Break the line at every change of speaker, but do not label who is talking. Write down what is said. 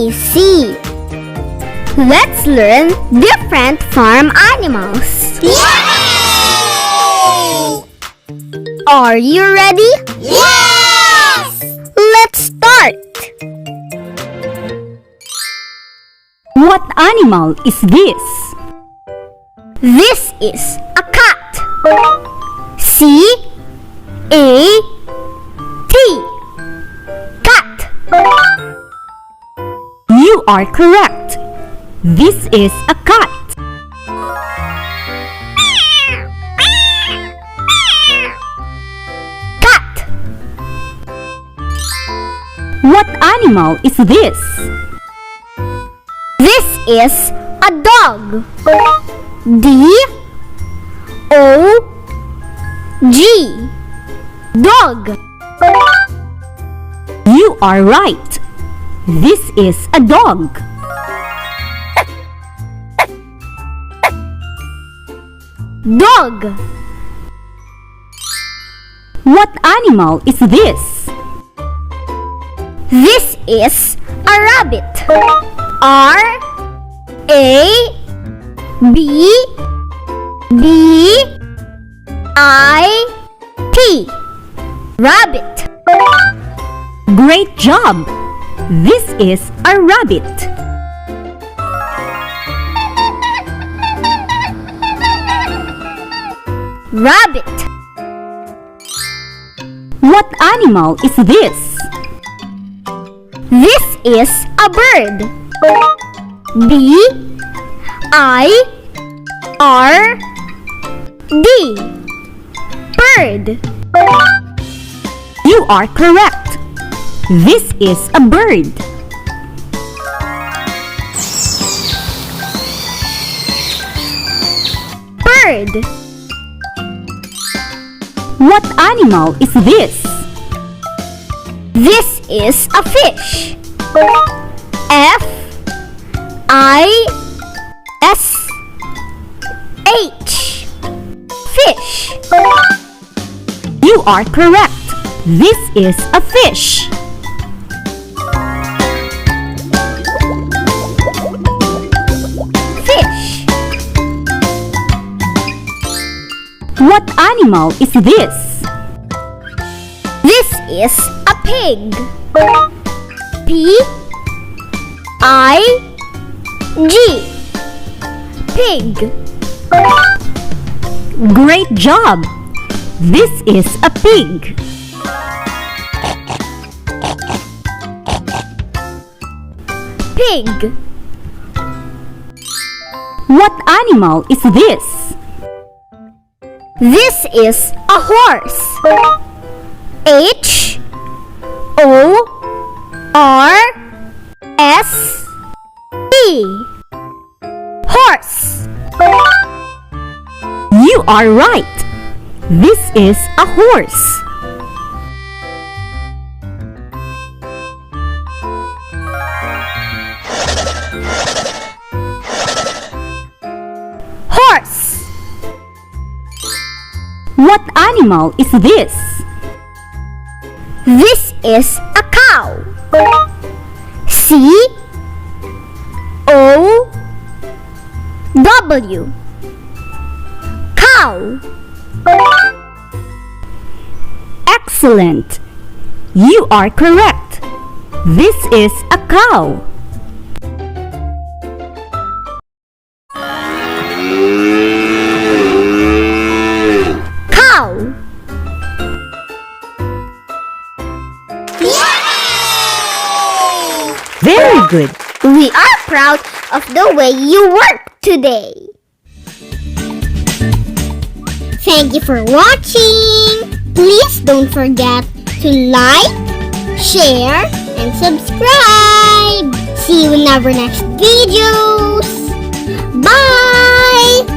I see. Let's learn different farm animals.
Yay!
Are you ready?
Yes!
Let's start.
What animal is this?
This is a cat. C-A-T. Cat.
You are correct. This is a cat.
Cat.
What animal is this?
This is a dog. D-O-G. Dog.
You are right. This is a dog.
Dog.
What animal is this?
This is a rabbit. R-A-B-B-I-T. Rabbit.
Great job. This is a rabbit.
Rabbit.
What animal is this?
This is a bird. B-I-R-D. Bird.
You are correct. This is a bird.
Bird.
What animal is this?
This is a fish. F-I-S-H. Fish.
You are correct. This is a fish.
Fish.
What animal is this?
This is a pig. P-I-G. Pig.
Great job. This is a pig.
Pig.
What animal is this?
This is a horse. H-O-R-S-E. Horse.
You are right. This is a horse.
Horse.
What animal is this?
This is a cow. C-O-W. Cow.
Excellent. You are correct. This is a cow.
Cow.
Yay!
Very good.
We are proud of the way you worked today. Thank you for watching. Please don't forget to like, share, and subscribe. See you in our next videos. Bye!